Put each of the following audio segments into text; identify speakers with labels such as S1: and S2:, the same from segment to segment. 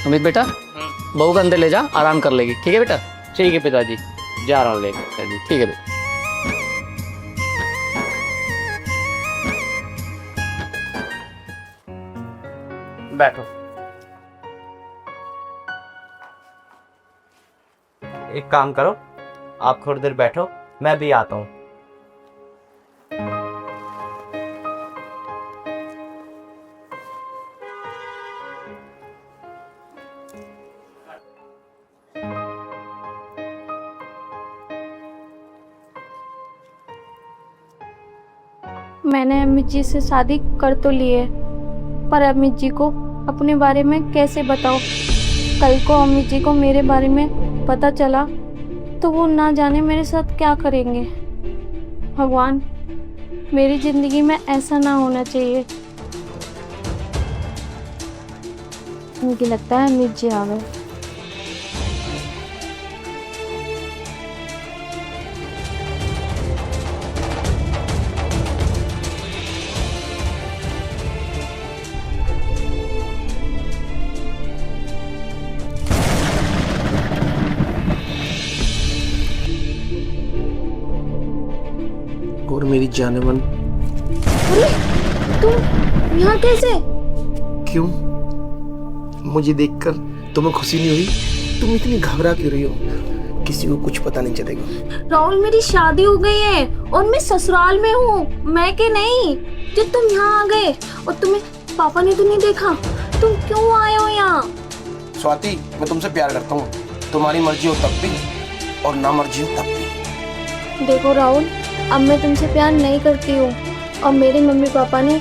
S1: अमित बेटा, बहू को अंदर ले जा, आराम कर लेगी। ठीक है बेटा?
S2: ठीक है पिताजी, जा रहा हूँ लेकर पिताजी।
S1: ठीक है बेटा।
S2: बैठो। एक काम करो, आप थोड़ी देर बैठो, मैं भी आता हूँ।
S3: मैंने अमित जी से शादी कर तो ली है, पर अमित जी को अपने बारे में कैसे बताऊं? कल को अमित जी को मेरे बारे में पता चला तो वो ना जाने मेरे साथ क्या करेंगे। भगवान, मेरी जिंदगी में ऐसा ना होना चाहिए। मुझे लगता है अमित जी आ गए।
S4: और मेरी जाने मन।
S3: अरे, तुम यहाँ कैसे?
S4: क्यों? मुझे देखकर तुम्हें खुशी नहीं हुई? तुम इतनी घबरा क्यों रही हो? किसी को कुछ पता नहीं चलेगा।
S3: राहुल, मेरी शादी हो गई है और मैं ससुराल में हूँ, मैं के नहीं। जो तुम यहाँ आ गए और तुम्हें पापा ने तो नहीं देखा, तुम क्यों आए हो यहाँ?
S4: स्वाति, मैं तुमसे प्यार करता हूँ। तुम्हारी मर्जी हो तब भी और ना मर्जी हो तब भी।
S3: देखो राहुल, अब मैं तुमसे प्यार नहीं करती हूँ और मेरे मम्मी पापा ने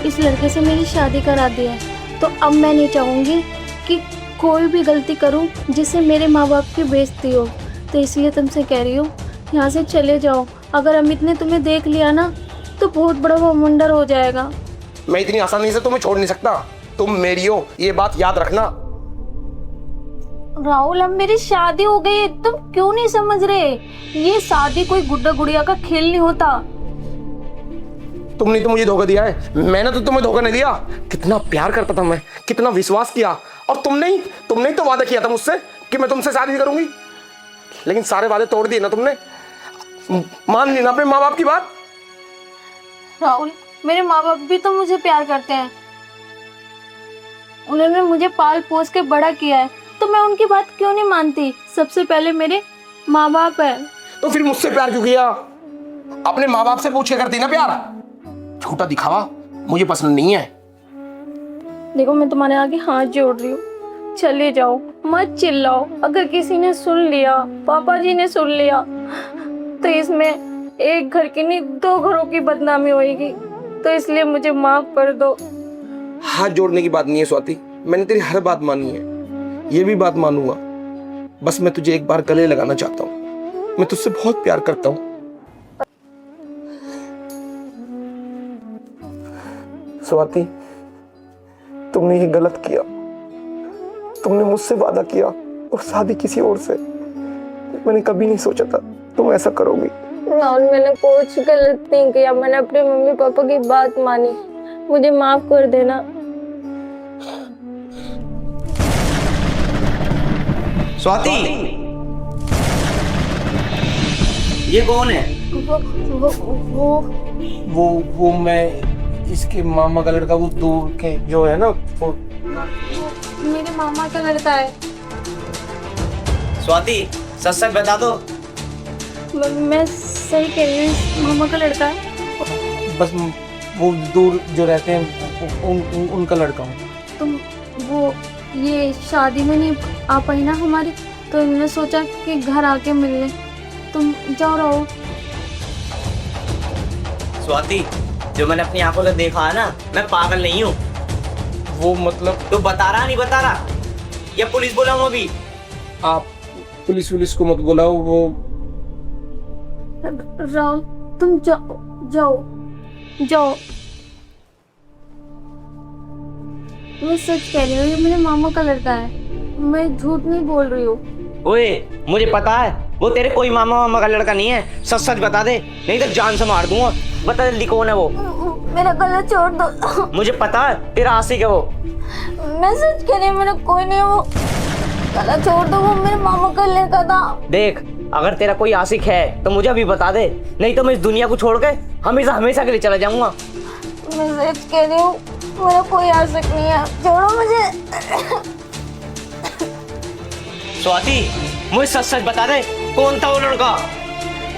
S3: इस लड़के से मेरी शादी करा दी है, तो अब मैं नहीं चाहूँगी कि कोई भी गलती करूँ जिससे मेरे माँ बाप की बेइज्जती हो। तो इसलिए तुमसे कह रही हूँ, यहाँ से चले जाओ। अगर अमित ने तुम्हें देख लिया ना तो बहुत बड़ा बवंडर हो जाएगा।
S4: मैं इतनी आसानी से तुम्हें छोड़ नहीं सकता। तुम मेरी हो, ये बात याद रखना।
S3: राहुल, अब मेरी शादी हो गई है, तुम क्यों नहीं समझ रहे? ये शादी कोई गुड्डा गुड़िया का खेल नहीं होता।
S4: तुमने तो मुझे धोखा दिया है, मैंने तो तुम्हें धोखा नहीं दिया। कितना प्यार करता था मैं, कितना विश्वास किया, और तुमने तो वादा किया था मुझसे कि मैं तुमसे शादी करूंगी। लेकिन सारे वादे तोड़ दिए ना तुमने। मान ली ना अपने माँ बाप की बात।
S3: राहुल, मेरे माँ बाप भी तो मुझे प्यार करते हैं। उन्होंने मुझे पाल पोस के बड़ा किया है, तो मैं उनकी बात क्यों नहीं मानती? सबसे पहले मेरे माँ बाप है।
S4: तो फिर मुझसे प्यार क्यों किया? अपने माँ बाप से पूछ के करती ना प्यार। झूठा दिखावा मुझे पसंद नहीं है।
S3: देखो, मैं तुम्हारे आगे हाथ जोड़ रही हूँ, चले जाओ, मत चिल्लाओ। अगर किसी ने सुन लिया, पापा जी ने सुन लिया, तो इसमें एक घर की नहीं 2 घरों की बदनामी होगी। तो इसलिए मुझे माफ कर दो।
S4: हाथ जोड़ने की बात नहीं है स्वाति, मैंने तेरी हर बात मानी है, ये भी बात मानूंगा। बस मैं तुझे एक बार गले लगाना चाहता हूँ। मैं तुझसे बहुत प्यार करता हूँ स्वाति। तुमने ये गलत किया। तुमने मुझसे वादा किया और शादी किसी और से। मैंने कभी नहीं सोचा था तुम ऐसा करोगी।
S3: राहुल, मैंने कुछ गलत नहीं किया, मैंने अपने मम्मी पापा की बात मानी। मुझे माफ कर देना।
S2: स्वाति, ये कौन है?
S4: वो मैं इसके मामा का लड़का, वो दूर के जो है ना, वो
S3: मेरे मामा का लड़का है।
S2: स्वाति, सच सच बता दो।
S3: मैं सही कह रही हूँ, मामा का लड़का है।
S4: बस वो दूर जो रहते हैं उनका लड़का हूँ।
S3: तुम वो ये शादी में नहीं आ पाई ना हमारी, तो इन्होंने सोचा कि घर आके मिल ले। तुम जाओ रहो।
S2: स्वाति, जो मैंने अपनी आंखों से देखा है ना, मैं पागल नहीं हूँ।
S4: वो मतलब
S2: तो बता रहा नहीं बता रहा, या पुलिस बुलाऊं अभी?
S4: आप पुलिस को मत बुलाओ। वो
S3: राहुल, तुम जाओ। मैं सच कह रही हूँ, ये मेरे मामा का लड़का है, मैं झूठ नहीं बोल रही हूँ।
S2: ओए, मुझे पता है वो तेरे कोई मामा का लड़का नहीं है। सच सच बता दे, नहीं तो जान से मार दूंगा। बता जल्दी, कौन है वो?
S3: मेरा गला छोड़ दो।
S2: मुझे पता है तेरा आशिक है वो।
S3: मैं सच कह रही हूँ, मेरा कोई नहीं। वो गला छोड़ दो, वो मेरे मामा का लड़का था।
S2: देख, अगर तेरा कोई आशिक है तो मुझे अभी बता दे, नहीं तो मैं इस दुनिया को छोड़ के हमेशा हमेशा के लिए चला जाऊंगा।
S3: मैं सच कह रही हूँ, मेरा कोई आशिक नहीं है, छोड़ो मुझे।
S2: स्वाति, मुझे सच सच बता दे, कौन था वो लड़का?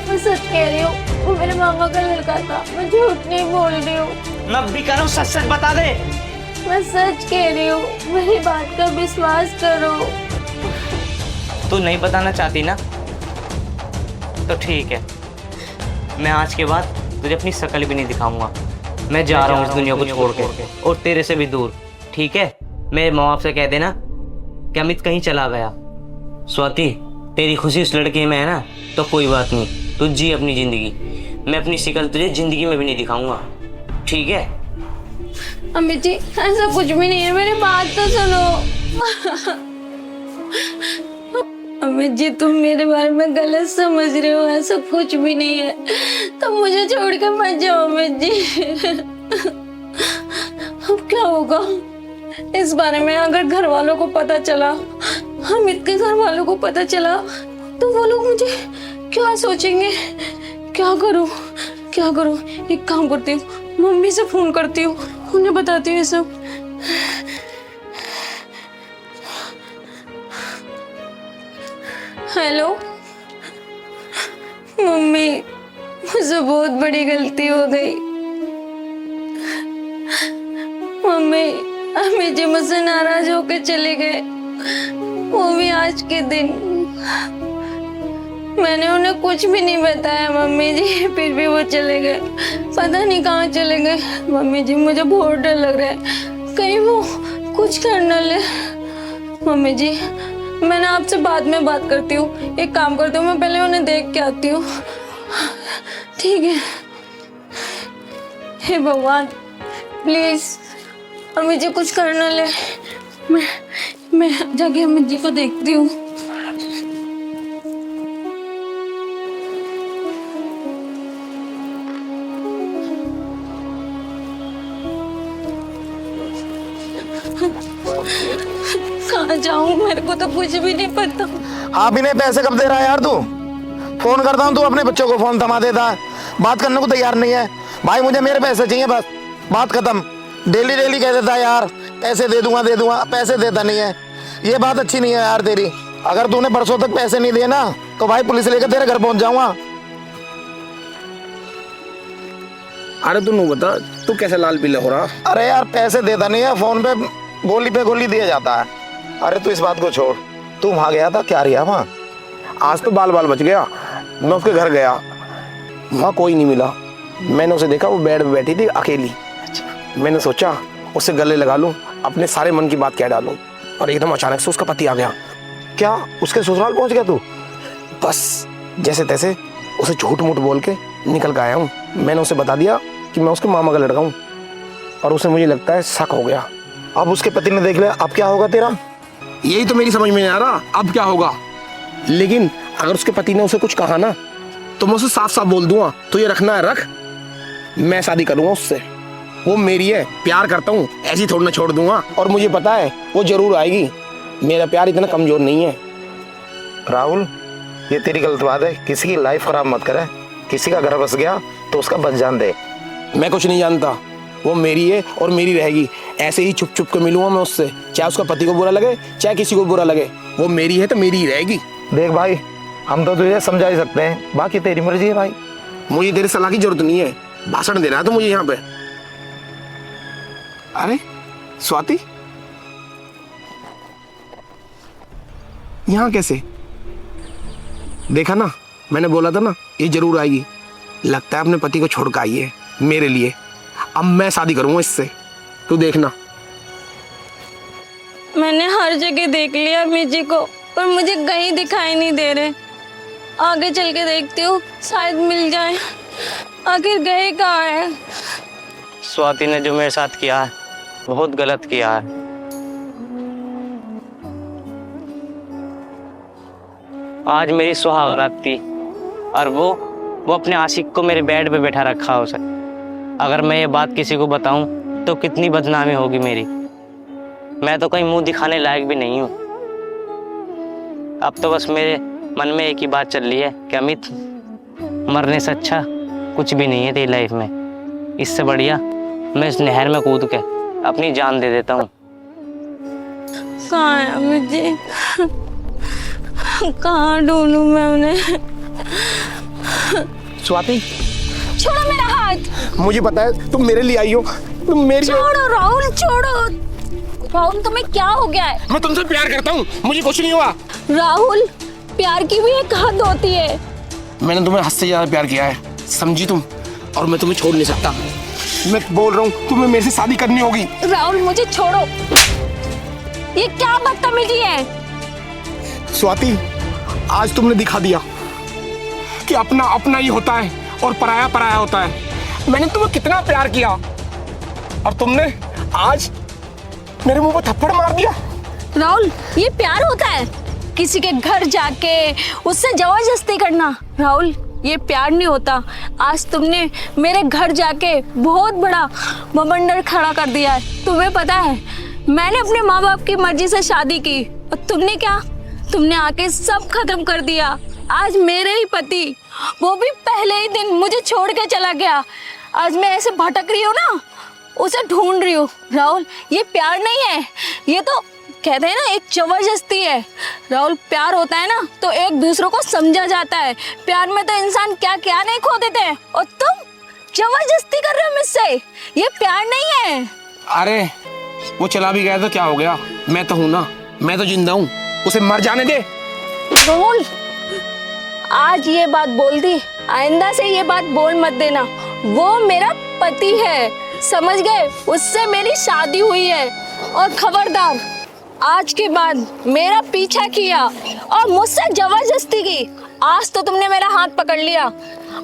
S3: मैं सच कह रही हूँ, वो मेरे मामा का लड़का था। मैं झूठ नहीं बोल रही हूँ।
S2: मैं भी कह रहा हूँ, सच सच बता दे।
S3: मैं सच कह रही हूँ, मेरी बात का विश्वास करो।
S2: तू नहीं बताना चाहती ना, तो ठीक है। मैं आज के बाद तुझे अपनी शक्ल भी नहीं दिखाऊंगा। मैं जा रहा हूँ इस दुनिया को छोड़ के, और तेरे से भी दूर, ठीक है? मेरे माँ बाप से कह देना कि अमित कहीं चला गया। स्वाति, तेरी खुशी उस लड़के में है ना, तो कोई बात नहीं, तू जी अपनी जिंदगी। मैं अपनी शक्ल तुझे जिंदगी में भी नहीं दिखाऊंगा, ठीक है?
S3: अमित जी, ऐसा कुछ भी नहीं है, मेरी बात तो सुनो। अमित जी, तुम मेरे बारे में गलत समझ रहे हो, ऐसा कुछ भी नहीं है। तुम मुझे छोड़ के मत जाओ अमित जी। अब क्या होगा इस बारे में? अगर घर वालों को पता चला, अमित के घर वालों को पता चला, तो वो लोग मुझे क्या सोचेंगे? क्या करूं, क्या करूं? एक काम करती हूँ, मम्मी से फोन करती हूँ, उन्हें बताती हूँ ये सब। हेलो मम्मी, मुझसे बहुत बड़ी गलती हो गई। मम्मी, अम्मी जी मुझसे नाराज होकर चले गए, वो भी आज के दिन। मैंने उन्हें कुछ भी नहीं बताया मम्मी जी, फिर भी वो चले गए। पता नहीं कहाँ चले गए। मम्मी जी, मुझे बहुत डर लग रहा है, कहीं वो कुछ कर न ले। मम्मी जी, मैं ना आपसे बाद में बात करती हूँ। एक काम करती हूँ, मैं पहले उन्हें देख के आती हूँ, ठीक है? हे भगवान, प्लीज अम्मी जी कुछ कर न ले। मैं जाके अम्मी जी को देखती हूँ। कहाँ जाऊँ, मेरे को तो कुछ भी नहीं पता।
S5: आप इन्हें पैसे कब दे रहा है यार? तू फोन करता हूँ, तू अपने बच्चों को फोन थमा देता है, बात करने को तैयार नहीं है। भाई मुझे मेरे पैसे चाहिए, बस बात खत्म। डेली डेली कह देता है यार पैसे दे दूंगा, पैसे देता नहीं है। ये बात अच्छी नहीं है यार तेरी। अगर तूने परसों तक पैसे नहीं दिए ना, तो भाई पुलिस लेकर तेरे घर पहुंच जाऊंगा।
S4: अरे तू नहीं बता, तू कैसे लाल पीला हो रहा?
S5: अरे यार पैसे देता नहीं है, फोन पे गोली दिया जाता है। अरे तू इस बात को छोड़, तू वहां गया था, क्या रिया वहां?
S4: आज तो बाल बच गया। मैं उसके घर गया, वहाँ कोई नहीं मिला। मैंने उसे देखा, वो बेड पे बैठी थी अकेली। मैंने सोचा उससे गले लगा लूं, अपने सारे मन की बात कह डालूं, और एकदम अचानक से उसका पति आ गया।
S5: क्या उसके ससुराल पहुंच गया तू?
S4: बस जैसे तैसे उसे झूठ मूठ बोल के निकल के आया हूँ। मैंने उसे बता दिया कि मैं उसके मामा का लड़का हूँ, और उसे मुझे लगता है शक हो गया।
S5: अब उसके पति ने देख लिया, अब क्या होगा तेरा?
S4: यही तो मेरी समझ में नहीं आ रहा, अब क्या होगा। लेकिन अगर उसके पति ने उसे कुछ कहा ना, तो मैं उसे साफ साफ बोल दूंगा, तो ये रखना है रख, मैं शादी करूंगा उससे। वो मेरी है, प्यार करता हूँ, ऐसी थोड़ी ना छोड़ दूंगा। और मुझे पता है वो जरूर आएगी, मेरा प्यार इतना कमजोर नहीं है।
S5: राहुल, ये तेरी गलत बात है, किसी की लाइफ खराब मत करे। किसी का घर बस गया तो उसका बस जान दे।
S4: मैं कुछ नहीं जानता, वो मेरी है और मेरी रहेगी। ऐसे ही छुप छुप के मिलूंगा मैं उससे, चाहे उसका पति को बुरा लगे, चाहे किसी को बुरा लगे। वो मेरी है तो मेरी ही रहेगी।
S5: देख भाई, हम तो तुझे समझा ही सकते हैं, बाकी तेरी मर्जी है भाई।
S4: मुझे तेरी सलाह की जरूरत नहीं है, भाषण देना है तो मुझे यहाँ पे। अरे स्वाति, यहाँ कैसे? देखा ना, मैंने बोला था ना ये जरूर आएगी। लगता है अपने पति को छोड़ कर आई है मेरे लिए। अब मैं शादी करूंगा इससे, तू देखना।
S3: मैंने हर जगह देख लिया अम्मी जी को, पर मुझे कहीं दिखाई नहीं दे रहे। आगे चल के देखती हूँ, शायद मिल जाए। आखिर गए कहाँ है?
S2: स्वाति ने जो मेरे साथ किया है, बहुत गलत किया है। आज मेरी सुहागरात थी, और वो अपने आशिक को मेरे बेड पे बैठा रखा है उसे। अगर मैं ये बात किसी को बताऊं तो कितनी बदनामी होगी मेरी। मैं तो कहीं मुंह दिखाने लायक भी नहीं हूँ। अब तो बस मेरे मन में एक ही बात चल रही है कि अमित, मरने से अच्छा कुछ भी नहीं है तेरी लाइफ में। इससे बढ़िया मैं इस नहर में कूद के अपनी जान दे देता हूँ।
S3: कहाँ है अमित जी? कहाँ ढूंढूं मैं उन्हें?
S4: स्वाति,
S3: छोड़ो मेरा हाथ।
S4: मुझे पता है तुम मेरे लिए आई हो, तुम मेरी।
S3: छोड़ो राहुल, छोड़ो। राहुल तुम्हें क्या हो गया है?
S4: मैं तुमसे प्यार करता हूँ, मुझे कुछ नहीं हुआ।
S3: राहुल, प्यार की भी एक हद होती है।
S4: मैंने तुम्हें हद से ज्यादा प्यार किया है, समझी तुम? और मैं तुम्हें छोड़ नहीं सकता। मैं बोल रहा हूँ तुम्हें मेरे से शादी करनी होगी।
S3: राहुल मुझे छोड़ो, ये क्या बदतमीजी है?
S4: स्वाति, आज तुमने दिखा दिया कि अपना अपना ही होता है और पराया पराया होता है। मैंने तुम्हें कितना प्यार किया और तुमने आज मेरे मुंह पर थप्पड़ मार दिया।
S3: राहुल, ये प्यार होता है? किसी के घर जाके उससे जबरदस्ती करना? राहुल, ये प्यार नहीं होता। आज तुमने मेरे घर जाके बहुत बड़ा बवंडर खड़ा कर दिया है। तुम्हें पता है, मैंने अपने माँ बाप की मर्जी से शादी की और तुमने क्या? तुमने आके सब खत्म कर दिया। आज मेरे ही पति, वो भी पहले ही दिन मुझे छोड़ के चला गया। आज मैं ऐसे भटक रही हूँ ना, उसे ढूंढ रही हूँ। राहुल, ये प्यार नहीं है, ये तो कहते हैं ना एक जबरदस्ती है। राहुल, प्यार होता है ना तो एक दूसरे को समझा जाता है। प्यार में तो इंसान क्या क्या नहीं खो देते हैं, और तुम जबरदस्ती कर रहे हो मुझसे। ये प्यार नहीं है।
S4: अरे वो चला भी गया तो क्या हो गया? मैं तो हूं ना, मैं तो जिंदा हूं, उसे मर जाने दे।
S3: राहुल, आज ये बात बोल दी, आइंदा से ये बात बोल मत देना। वो मेरा पति है, समझ गए? उससे मेरी शादी हुई है। और खबरदार, आज के बाद मेरा पीछा किया और मुझसे जबरदस्ती की, आज तो तुमने मेरा हाथ पकड़ लिया।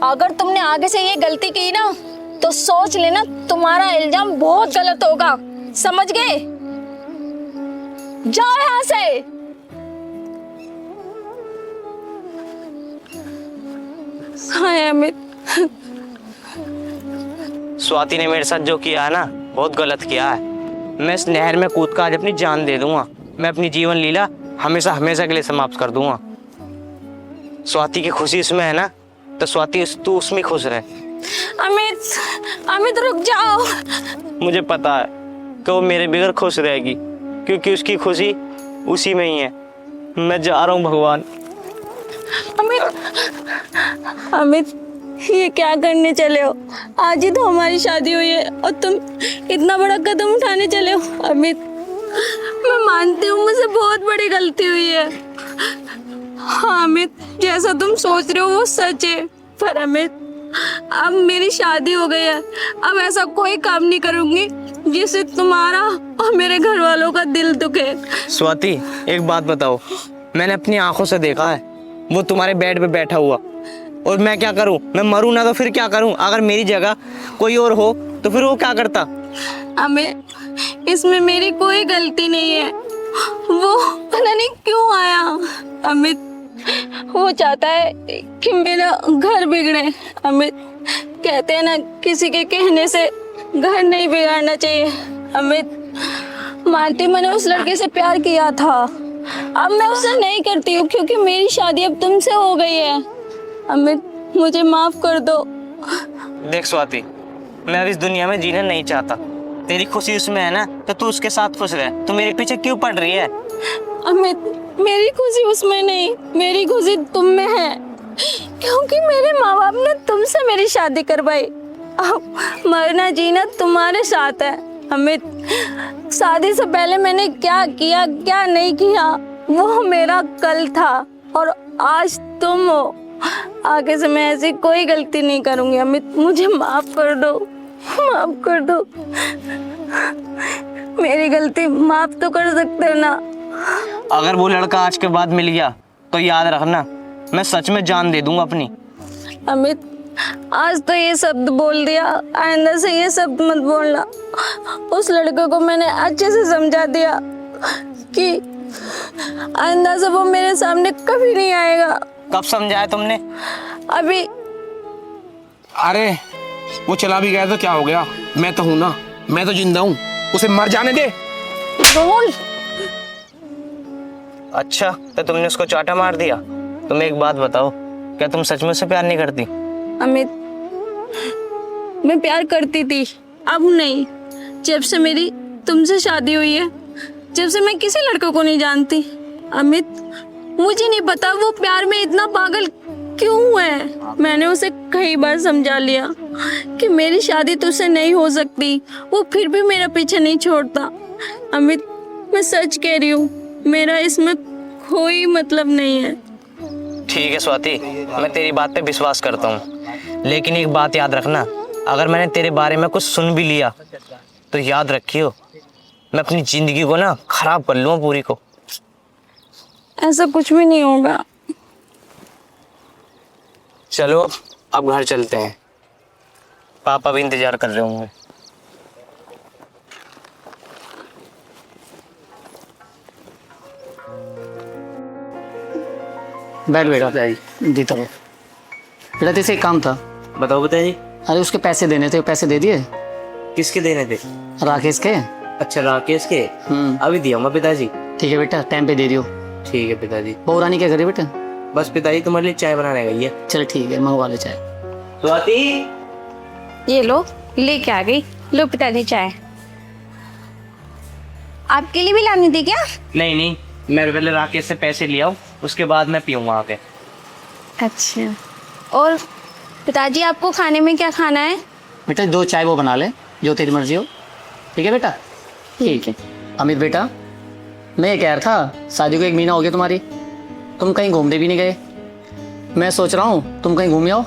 S3: अगर तुमने आगे से ये गलती की ना तो सोच लेना तुम्हारा इल्जाम बहुत गलत होगा, समझ गए? जाओ यहाँ से। हाय अमित,
S2: स्वाति ने मेरे साथ जो किया है ना, बहुत गलत किया है। मैं इस नहर में कूद कर आज अपनी जान दे दूंगा। मैं अपनी जीवन लीला हमेशा हमेशा के लिए समाप्त कर दूंगा। स्वाति की खुशी इसमें है ना, तो स्वाति तू उसमें खुश रहे।
S3: अमित, अमित रुक जाओ।
S2: मुझे पता है कि वो मेरे बगैर खुश रहेगी, क्योंकि उसकी खुशी उसी में ही है। मैं जा रहा हूँ भगवान।
S3: अमित, अमित, ये क्या करने चले हो? आज ही तो हमारी शादी हुई है और तुम इतना बड़ा कदम उठाने चले हो। अमित, मैं मानती हूँ मुझसे बहुत बड़ी गलती हुई है। हाँ अमित, जैसा तुम सोच रहे हो वो सच है। पर अमित, अब मेरी शादी हो गई है, अब ऐसा कोई काम नहीं करूंगी जिससे तुम्हारा और मेरे घर वालों का दिल दुखे।
S2: स्वाति, एक बात बताओ, मैंने अपनी आंखों से देखा है वो तुम्हारे बेड पे बैठा हुआ, और मैं क्या करूं? मैं मरूं ना तो फिर क्या करूं? अगर मेरी जगह कोई और हो तो फिर वो क्या करता?
S3: अमित, इसमें मेरी कोई गलती नहीं है। वो पता नहीं क्यों आया। अमित, वो चाहता है कि मेरा घर बिगड़े। अमित, कहते हैं ना, किसी के कहने से घर नहीं बिगाड़ना चाहिए। अमित, मानती मैंने उस लड़के से प्यार किया था, अब मैं उससे नहीं करती हूँ क्योंकि मेरी शादी अब तुमसे हो गई है। अमित, मुझे माफ कर दो।
S2: देख स्वाति, मैं अब इस दुनिया में जीना नहीं चाहता। तेरी खुशी उसमें है ना, तो तू उसके साथ खुश रह। तू मेरे पीछे क्यों पड़ रही है?
S3: अमित, मेरी खुशी उसमें नहीं, मेरी खुशी तुम में है, क्योंकि मेरे माँ बाप ने तुमसे मेरी शादी करवाई। अब मरना जीना तुम्हारे साथ है। अमित, शादी से पहले मैंने क्या किया क्या नहीं किया वो मेरा कल था, और आज तुम हो। आगे से मैं ऐसी कोई गलती नहीं करूंगी। अमित, मुझे माफ कर दो, माफ कर दो। मेरी गलती माफ तो कर सकते हो ना?
S2: अगर वो लड़का आज के बाद मिल गया तो याद रखना, मैं सच में जान दे दूंगा अपनी।
S3: अमित, आज तो ये शब्द बोल दिया, आइंदा से ये शब्द मत बोलना। उस लड़के को मैंने अच्छे से समझा दिया कि आइंदा से वो मेरे सामने कभी नहीं आएगा।
S2: कब समझाया तुमने?
S3: अभी।
S4: अरे वो चला भी गया तो क्या हो गया? मैं तो हूं ना, मैं तो जिंदा हूं, उसे मर जाने दे।
S3: बोल।
S2: अच्छा, तो तुमने उसको चाटा मार दिया। तुम एक बात बताओ, क्या तुम सच में उससे प्यार नहीं करती?
S3: अमित, मैं प्यार करती थी, अब नहीं। जब से मेरी तुमसे शादी हुई है, जब से मैं किसी लड़के को नहीं जानती। अमित, मुझे नहीं पता वो प्यार में इतना पागल क्यों है। मैंने उसे कई बार समझा लिया कि मेरी शादी तुझसे नहीं हो सकती, वो फिर भी मेरा पीछे नहीं छोड़ता। अमित, मैं सच कह रही हूँ, मेरा इसमें कोई मतलब नहीं है।
S2: ठीक है स्वाति, मैं तेरी बात पे विश्वास करता हूँ, लेकिन एक बात याद रखना, अगर मैंने तेरे बारे में कुछ सुन भी लिया तो याद रखियो, मैं अपनी जिंदगी को ना खराब कर लूँगा पूरी को।
S3: ऐसा कुछ भी नहीं होगा।
S2: चलो अब घर चलते हैं, पापा भी इंतजार कर रहे होंगे।
S1: बैठ बेटा जीता हो। बेटा जैसे एक काम था।
S2: बताओ पिताजी।
S1: अरे उसके पैसे देने थे, पैसे दे दिए
S2: किसके देने थे?
S1: राकेश के।
S2: अच्छा राकेश के। अभी दिया मैं पिताजी।
S1: ठीक है बेटा, टाइम पे दे दियो।
S2: ठीक है पिताजी।
S1: बहू रानी क्या करे बेटा?
S2: बस पिताजी तुम्हारे लिए चाय बनाने गई है।
S1: चल ठीक है, मंगवा ले चाय।
S2: स्वाति,
S3: ये लो, लेके आ गई। लो पिताजी चाय। आपके लिए भी लानी थी क्या?
S2: नहीं नहीं, मैं पहले राकेश से पैसे ले आऊं, उसके बाद मैं पीऊंगा आके।
S3: अच्छा, और पिताजी आपको खाने में क्या खाना है?
S1: बेटा 2 चाय वो बना ले, जो तेरी मर्जी हो। ठीक है बेटा? ठीक है। अमित बेटा, मैं ये कह रहा था, शादी को 1 महीना हो गया तुम्हारी, तुम कहीं घूमने भी नहीं गए। मैं सोच रहा हूँ तुम कहीं घूम आओ।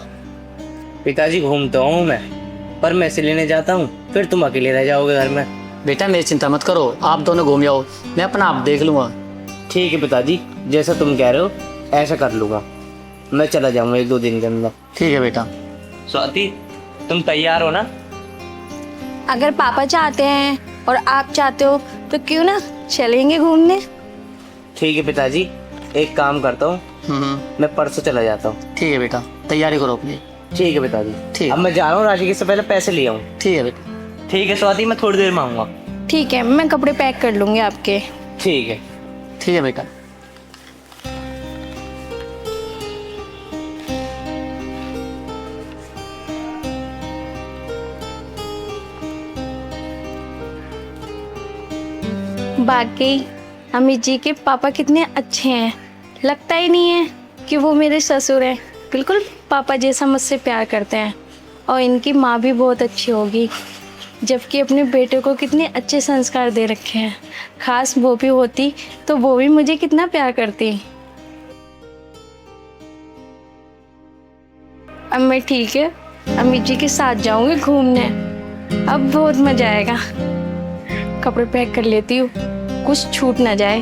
S2: पिताजी घूमता हूँ मैं, पर मैं इसे लेने जाता हूँ, फिर तुम अकेले रह जाओगे घर में।
S1: बेटा मेरी चिंता मत करो, आप दोनों घूम जाओ, मैं अपना आप देख लूँगा।
S2: ठीक है पिताजी, जैसा तुम कह रहे हो ऐसा कर लूँगा। मैं चला जाऊँगा 1-2 दिन के अंदर।
S1: ठीक है बेटा।
S2: स्वाति, तुम तैयार हो ना?
S3: अगर पापा चाहते हैं और आप चाहते हो तो क्यों ना चलेंगे घूमने।
S2: ठीक है पिताजी, एक काम करता हूँ, मैं परसों चला जाता हूँ।
S1: ठीक है बेटा, तैयारी करो अपनी।
S2: ठीक है पिताजी।
S1: ठीक।
S2: अब मैं जा रहा हूँ, राशि से पहले पैसे ले आऊँ।
S1: ठीक है बेटा।
S2: ठीक है स्वाति, मैं थोड़ी देर में आऊँगा।
S3: ठीक है, मैं कपड़े पैक कर लूँगी आपके।
S2: ठीक है।
S1: ठीक है बेटा।
S3: बाकी अमित जी के पापा कितने अच्छे हैं, लगता ही नहीं है कि वो मेरे ससुर हैं। बिल्कुल पापा जैसा मुझसे प्यार करते हैं। और इनकी माँ भी बहुत अच्छी होगी, जबकि अपने बेटे को कितने अच्छे संस्कार दे रखे हैं। खास वो भी होती तो वो भी मुझे कितना प्यार करती। अब मैं ठीक है अमित जी के साथ जाऊंगी घूमने, अब बहुत मजा आएगा। कपड़े पैक कर लेती हूँ, कुछ छूट ना जाए।